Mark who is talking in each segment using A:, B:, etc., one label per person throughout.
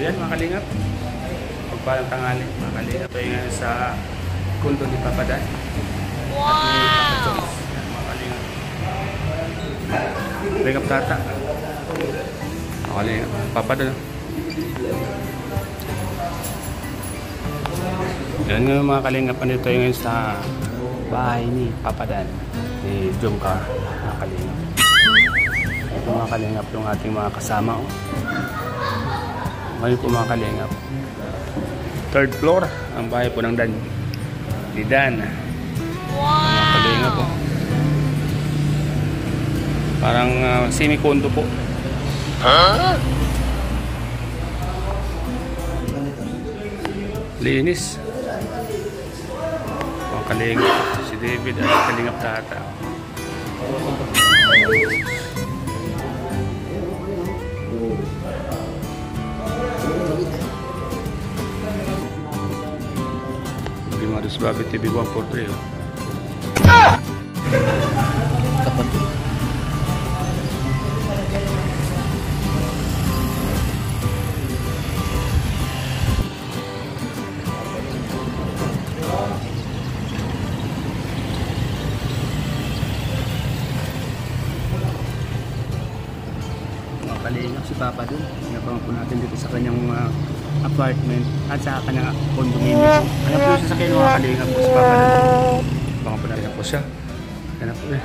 A: Ayan mga kalingap. Pagpalang tanghali mga kalingap. Tayo ngayon sa kundo ni Papa Dan. Wow! At ni Papa Jones. Ayan mga kalingap. Kalingap tata. Mga kalingap. Papa Dan. Ayan nga mga kalingap. Andito tayo ngayon sa bahay ni Papa Dan. Ni Jomcar. Mga kalingap. Ito mga kalingap yung ating mga kasama. Ngayon po mga kalingap, third floor ang bahay po ng Dan ni Dan. Wow! Mga kalingap po, parang semi-condo po. Huh? Linis mga kalingap, si David at kalingap tata. Maris Babi TV 143 oh. Ah! Kapatid. Kalingap si Papa dun. Sinabang po natin dito sa kanyang apartment at sa kanyang condominium. Ano po siya sa kanyang mga kalingap po si Papa dun. Baka po natin po siya. Yan po eh.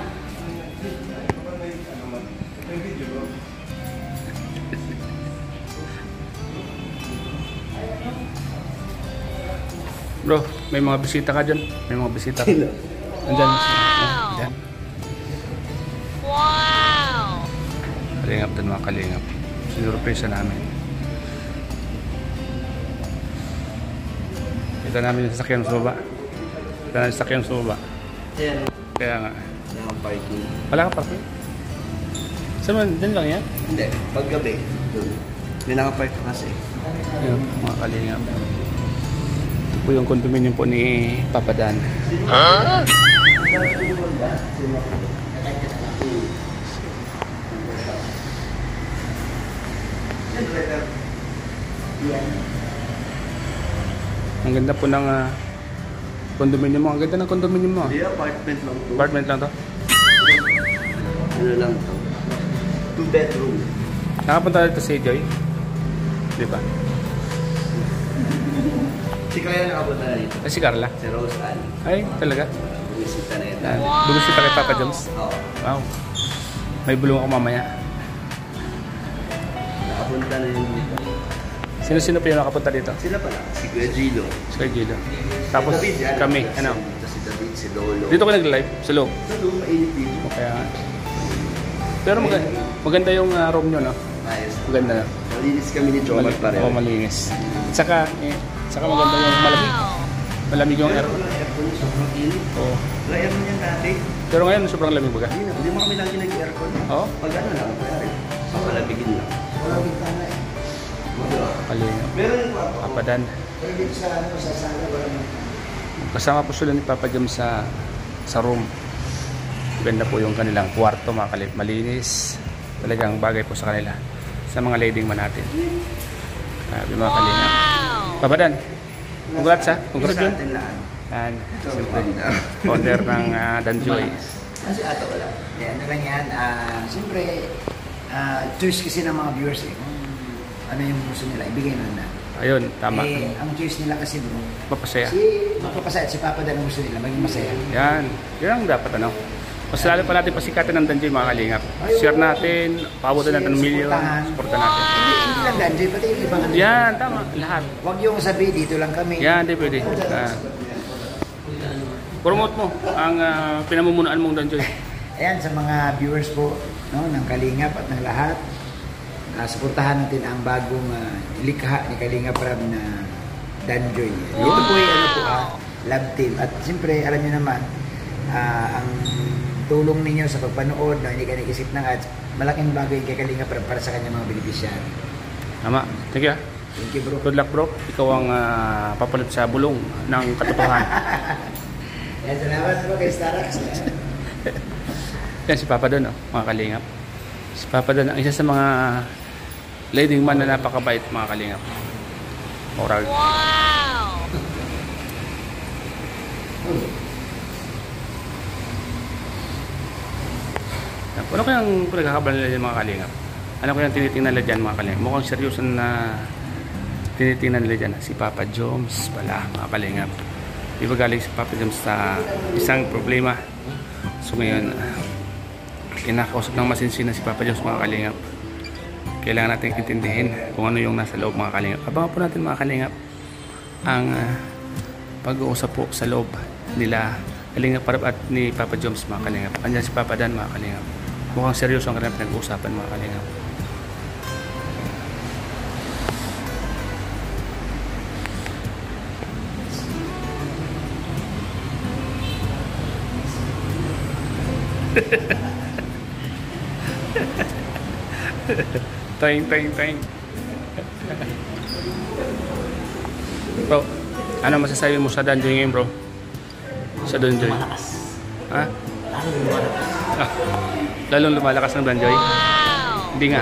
A: Bro, may mga bisita ka dyan? May mga bisita ka? Andyan. Andyan. Wow! Kalingap dun mga kalingap. Sinurpresa namin. Kita namin yung sasakyan sa baba. Kita namin yung sasakyan sa baba.
B: Ayan.
A: Kaya nga.
B: Wala kang parking.
A: Wala kang parking? Saan man? Dyan lang yan?
B: Hindi. Paggabi. Doon. Hindi nakapark kasi.
A: Ayan, mga kalingap. Ito po yung condominium po ni Papa Dan. Ha? Ang ganda po ng condominium mo. Ang ganda ng condominium mo.
B: Hindi, apartment lang to.
A: Apartment lang to?
B: Ano lang to? 2 bedroom.
A: Nakapunta dito si Joy? Di ba?
B: Si Kaya nakapunta na dito.
A: Ay, si Carla?
B: Si Rose Ann.
A: Ay, talaga?
B: Bumisita na yun.
A: Bumisita kay Papa Jones?
B: Oo.
A: Wow. May bulong ako mamaya.
B: Nakapunta na yun dito.
A: Sino-sino pa yung nakapunta dito?
B: Sila pala. Si Kuya Gilo.
A: Si Kuya Gilo. Tapos
B: si David,
A: kami, ano?
B: Si David, si Lolo.
A: Dito ko nag-live, sa loob.
B: Sa loob, mainit dito.
A: Kaya, pero maganda yung room nyo, no?
B: Ayos.
A: Maganda na.
B: Malinis kami ni Jomar pareho.
A: Oo, malinis. Saka maganda yung malamig. Malamig yung aircon.
B: Wala aircon, sobrang init.
A: Oo.
B: Wala aircon yan dati.
A: Pero ngayon, sobrang lamig baga.
B: Hindi mo kami lagi nag-aircon.
A: Oo?
B: Pag ano lang, pwede. Papalamigin lang. Wala bintana eh.
A: Kalingap.
B: Meron yung kwarto.
A: Papa Dan.
B: Pwede sa sala, wala mo.
A: Kasama po sila ni Papa Jam sa room. Ganda po yung kanilang kwarto mga kalip. Malinis. Talagang bagay po sa kanila. Sa mga lading man natin. Sabi mga kalingap. Papa Dan. Congrats ha. Congrats yun. And siyempre, founder ng Danjoy.
C: Kasi ato wala. Ano lang yan. Siyempre, choice kasi ng mga viewers eh. Ano yung gusto nila, ibigay na.
A: Ayun, tama.
C: Ang choice nila kasi bro,
A: Mapasaya.
C: mapapasaya si Papa Dan ang gusto nila, maging masaya.
A: Yan. Yan ang dapat ano. Mas lalo pa natin pasikatan ng Danjoy mga kalingap. Share natin, paabutan natin ng million, supportan natin.
C: Hindi lang Danjoy, pati yung ibang ano.
A: Yan, tama. Lahat.
C: Huwag yung sabi, dito lang kami.
A: Yan, di pwede. Promote mo ang pinamumunuan mong Danjoy.
C: Ayan, sa mga viewers po, no, ng Kalingap at ng lahat, suportahan natin ang bagong likha ni Kalingap Rab na Danjoy. Ito po ay love team. At siyempre, alam niyo naman, ang tulong ninyo sa pagpanood, no, hindi ka nag-isip ng ads, malaking bagay kay Kalingap Rab para sa kanyang mga beneficiary.
A: Tama. Thank you.
C: Thank you, bro.
A: Good luck, bro. Ikaw ang papalit sa bulong ng katotohanan.
C: Yan, salamat po kay Starax.
A: Yan si Papa Don, mga kalingap. Si Papa Don, ang isa sa mga leading man na napakabait, mga kalingap. Moral. Ano kayang pinagkakabalan nila yung mga kalingap? Ano kayang tinitingnan nila dyan mga kalingap? Mukhang seryoso na tinitingnan nila dyan. Si Papa Joms pala mga kalingap. Di ba galing si Papa Joms sa isang problema? So ngayon, kinakausap ng masinsina si Papa Joms mga kalingap. Kailangan natin intindihin kung ano yung nasa loob mga kalingap. Abangan po natin mga kalingap ang pag-uusap po sa loob nila Kalingap Prab at ni Papa Joms mga kalingap. Andyan si Papa Dan mga kalingap. Mukhang seryoso ang kanilang pinag-uusapan mga kalingap. Toing. Bro, ano masasabi mo sa Danjoy ngayon bro? Sa Danjoy?
B: Malakas.
A: Ha?
B: Lalong lumalakas.
A: Ah, lalong lumalakas ng Danjoy? Hindi nga.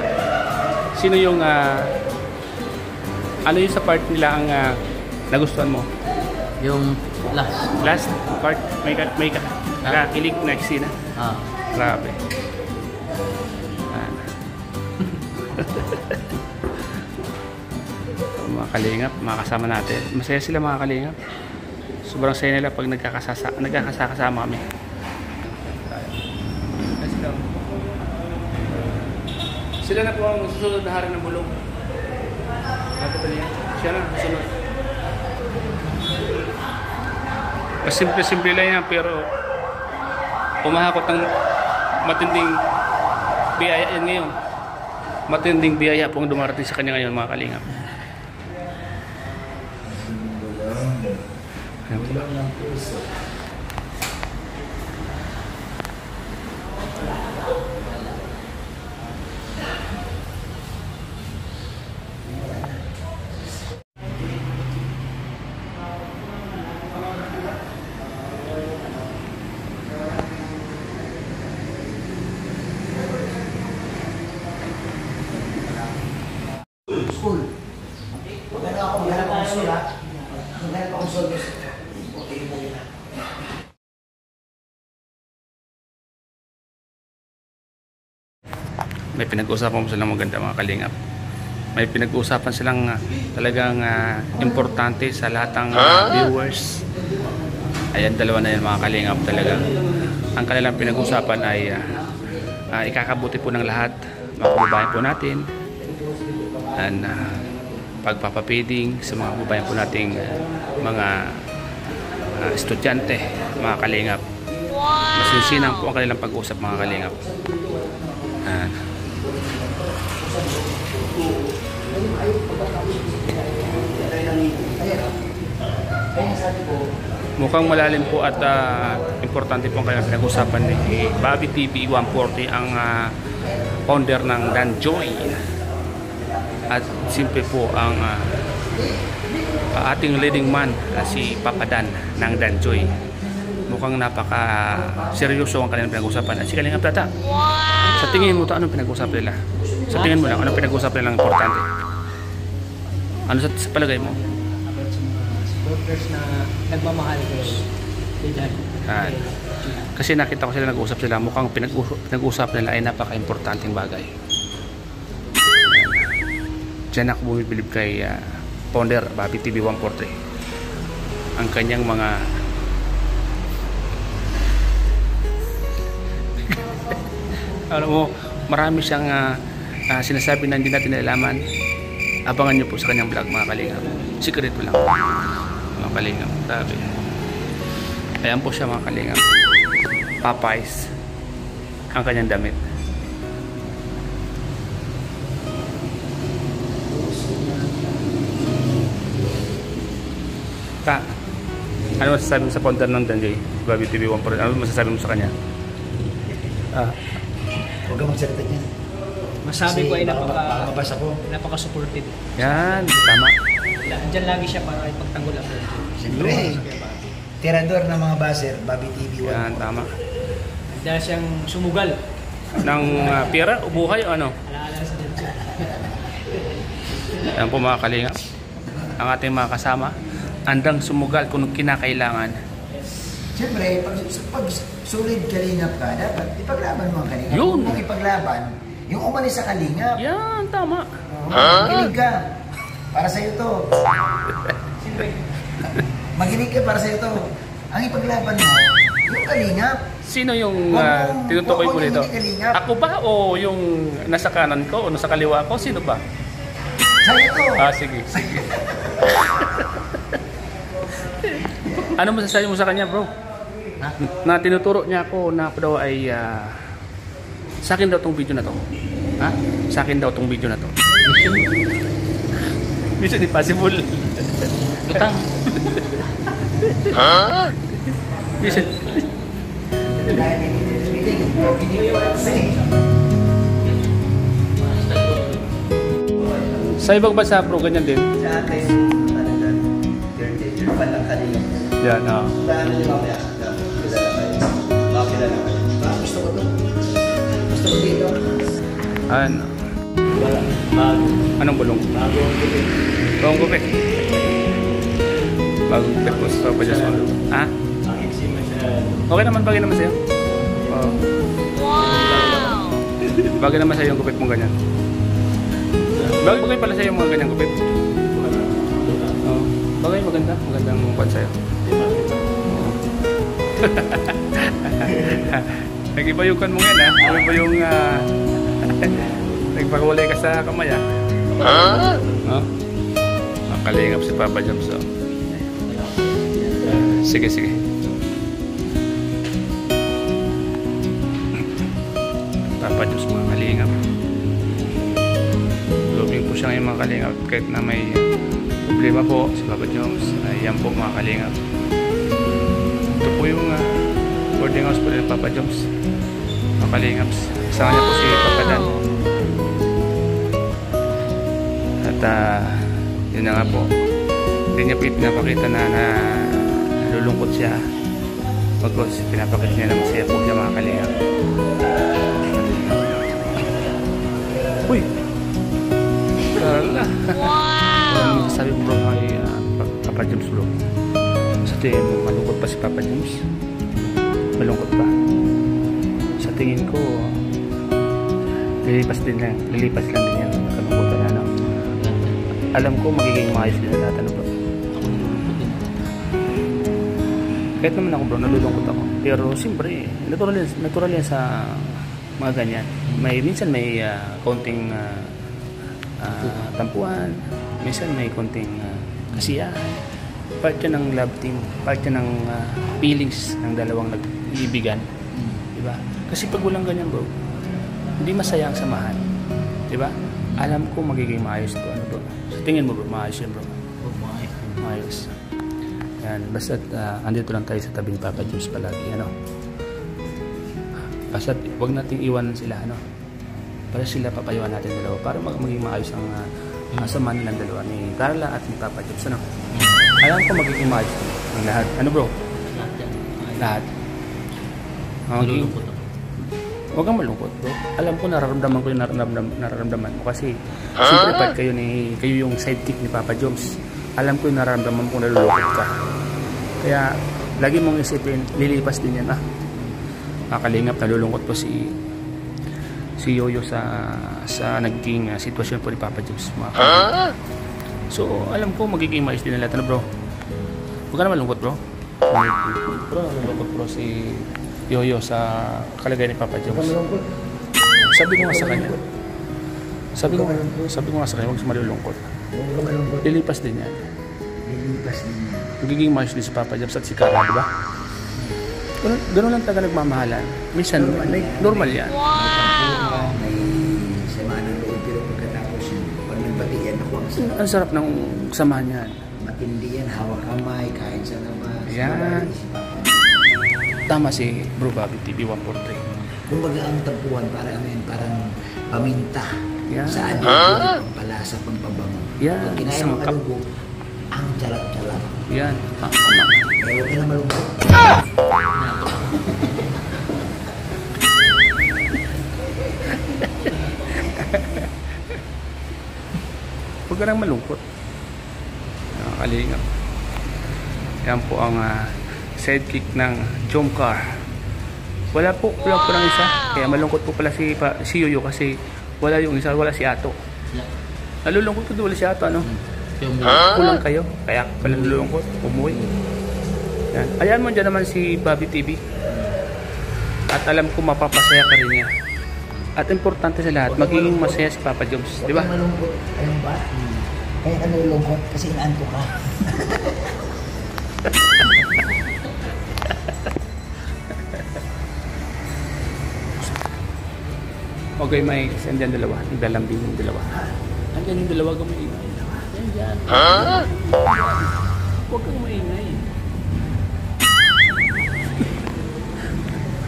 A: Sino yung ano yung sa part nila ang nagustuhan mo?
B: Yung last.
A: Last part, may kakilig na eksena. Grabe. Mga kalingap, mga kasama natin. Masaya sila mga kalingap. Sobrang saya nila pag nagkakasama kami. Sila na po ang susunod na hari ng bulong. Siya na, susunod. Mas simple-simple lang yan, pero umahakot ng matinding biyaya yan ngayon. Matinding biyaya po ang dumarating sa kanya ngayon mga kalingap.
C: School. Maghanap akong school ha. Maghanap akong school.
A: May pinag-uusapan mo silang maganda mga kalingap. May pinag-uusapan silang talagang importante sa lahat ng viewers. Ayan, dalawa na yan mga kalingap talagang. Ang kanilang pinag-uusapan ay ikakabuti po ng lahat. Mga kababayan po natin. And pagpapapeding sa mga kababayan po nating mga estudyante, mga kalingap. Masinsinang po ang kanilang pag-uusap mga kalingap. Mukhang malalim po at importante po ang kanilang pinag-usapan ni Bobby TV 140, ang founder ng Danjoy. At simple po ang ating leading man, si Papa Dan ng Danjoy. Mukhang napaka-seryoso ang kanilang pinag-usapan. At si Kalingap Tata, sa tingin mo anong pinag-usapan nila? Sa tingin mo lang, anong pinag-usapan nilang importante? Ano sa palagay mo?
B: About sa mga supporters na nagmamahal ko kay Dan.
A: Kasi nakita ko sila nag-uusap sila, mukhang pinag-usap nila ay napaka-importanteng bagay. Diyan ako bumibilib kay founder Bobby TV 140. Ang kanyang mga alam mo, marami siyang sinasabi na hindi natin nalalaman. Abangan nyo po sa kanyang vlog mga kalingap. Secret po lang mga kalingap. Grabe. Ayan po siya mga kalingap. Popeyes ang kanyang damit. Ano masasabi mo sa founder ng Danjoy, Bobby TV 140? Ano masasabi mo sa kanya?
C: Huwag kang magsalita niyan.
B: Masabi ko ay
C: mabasa ko.
B: napaka-supportive.
A: Yan, tama.
B: Andyan lagi siya para ipagtanggol ang Danjoy.
C: Siyempre, tirador ng mga baser, Bobby TV 140.
A: Yan, tama.
B: Dahil siyang sumugal.
A: Ng pera o buhay o ano?
B: Alaala sa Danjoy.
A: Yan po mga kalingap. ang ating mga kasama. Andang sumugal kung kinakailangan.
C: Siyempre, pag solid kalingap ka, dapat ipaglaban mo ang kalingap.
A: Yun.
C: Kung ipaglaban, yung umalis sa kalingap.
A: Yan, tama.
C: Maginig ka. Para sa'yo to. Maginig ka para sa'yo to. Ang ipaglaban mo, yung kalingap.
A: Sino yung tinutukoy ko dito? Ako ba o yung nasa kanan ko o nasa kaliwa ko? Sino ba?
C: Sa'yo to.
A: Sige. Ano masasabi mo sa kanya, bro?
B: Ha?
A: Na tinuturo niya ako na ako daw ay sa akin daw tong video na to. Ha? Sa akin daw tong video na to. Mission impossible.
B: Lutang.
A: Mission. Sa ibang bansa, bro, ganyan din.
C: Sa atin, talagang 30 pa lang kalingap.
A: Yan,
C: Dahil di ba kaya? Kilala kayo. Makilala kayo. Gusto ko to. Gusto ko dito.
A: Ano?
C: Wala.
A: Anong bulong?
C: Bagong gupit.
A: Bagong gupit. Bagong gupit po sa Papa Diyos mo. Ha?
C: Ang eksima siya.
A: Okay naman, bagay naman sa'yo. Oo. Wow! Bagay naman sa'yo yung gupit mong ganyan. Bagay pala sa'yo yung mga ganyang gupit. Oo. Bagay, maganda. Magandang buwan sa'yo. Nag-ibayukan mo ngayon, ha? Ano ba yung nagpakulay ka sa kamay, ha? No? Kalingap si Papa Joms, oh. Sige. Papa Joms, mga kalingap. Lubing po siya ngayon, mga kalingap. Kahit na may problema po si Papa Joms. Ayan po, mga kalingap. Ito po yung boarding house po ni Papa Joms. Mga kalingaps. Kasama niya po si Papa Dan. At yun na nga po. Hindi niya po pinapakita na nalulungkot siya. Pagkos pinapakita niya na masaya po siya, mga kalingap. Uy! Kala! Wow! Sabi mo, bro, kay Papa Joms, bro. Sa tingin mo, malungkot pa si Papa Joms? Malungkot pa? Sa tingin ko, lilipas lang din yan ang kalungkotan na, no? Alam ko magiging maayos din na lahat, ano, bro?
B: Ako nalulungkot din.
A: Kahit naman ako, bro, nalulungkot ako. Pero siyempre, natural yan sa mga ganyan. Minsan may konting tampuhan, minsan may konting kasiyahan. Part yan ng love team, part yan ng feelings ng dalawang nag-iibigan. Diba? Kasi pag walang ganyan, bro, hindi masaya ang samahan. Diba? Alam ko magiging maayos to, ano, bro? Sa tingin mo, bro, maayos yan, bro? Maayos. Yan, basta't andito lang tayo sa tabi ni Papa Joms palagi, ano? Basta't huwag nating iwanan sila, ano? Para sila papayuan natin dalawa para maging maayos ang samahan nilang dalawa ni Carla at ni Papa Joms, ano? Alam ko magiging maayos ang lahat. Ano, bro?
B: Lahat yan.
A: Lahat.
B: Nalulungkot ako.
A: Huwag kang malungkot, bro. Alam ko nararamdaman ko yung nararamdaman mo kasi siyempre part kayo yung sidekick ni Papa Joms. Alam ko yung nararamdaman ko nalulungkot ka. Kaya lagi mong isipin, lilipas din yan, Kalingap, nalulungkot po si Yoyo sa naging sitwasyon po ni Papa Joms. So, alam ko magiging maayos din na lahat, ano, bro? Huwag ka na malungkot, bro. Bro, nalulungkot, bro, si Yoyo sa kalagayan ni Papa Joms. Sabi ko nga sa kanya, huwag siya malulungkot. Lilipas din yan. Magiging maayos din si Papa Joms at si Carla, di ba? Ganun lang taga nagmamahalan. Minsan, normal yan.
C: May sama ng loob, pero pagkatapos yun, pag nagbatian ako
A: Ang sarap ng samahan yan.
C: matindi yan, hawak kamay, kain sa labas.
A: Yan. Tama si Bro Bobby TV 143.
C: Kumbaga ang tampuhan parang paminta.
A: Yan.
C: Sa adik, pampalasa, pampabango.
A: Yan.
C: Pag kinaya
A: Isang
C: mo kalubo, ang charap-charap.
A: Yan.
C: Kaya huwag ka na malungkot.
A: Huwag ka nang malungkot. mga kalingap. Yan po ang sidekick ng Jomcar. Wala po, kulang po ng isa. Kaya malungkot po pala si Yoyo kasi wala yung isa, wala si Ato. Nalulungkot ko wala si Ato, ano? Kulang kayo, kaya pala nalulungkot, umuwi. Yan. Ayan mo dyan naman si Bobby TV. At alam ko mapapasaya ka rin niya. At importante sa lahat, magiging masaya si Papa Joms, di ba?
C: Huwag kang malungkot, alam ba? Kaya ka nalulungkot kasi inaanto ka.
A: Okay, may andyan dalawa. Naglalambing yung dalawa. Andyan yung dalawa, kung maingay. Andyan. Huwag kang maingay.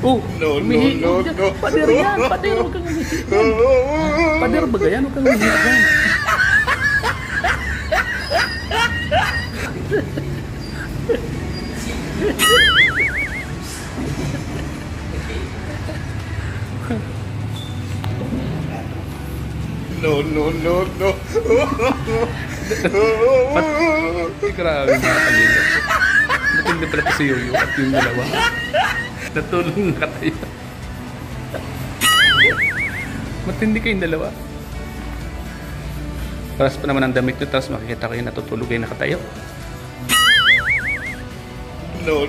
A: Oh, no. Pader yan. Pader, huwag kang umihi. Pader ba ganyan? Huwag kang umihi. No. Grabe mga kalingap. Matindi pala ito si Yoyo at yung dalawa. Natulong na katayo. Matindi kayong dalawa. Paras pa naman ang damit nyo, tapos makikita kayo natutulog kayo nakatayo. No.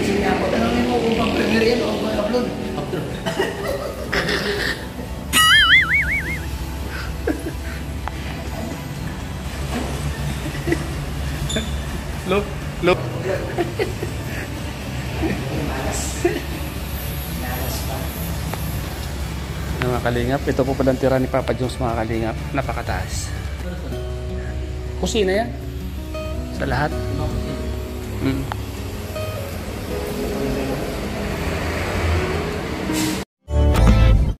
C: Sinapa ka namin mo kung pang-premier yan o upload.
A: Look. Mga kalingap, ito po palang tira ni Papa Joms mga kalingap. Napakataas. Kusina yan. Sa lahat.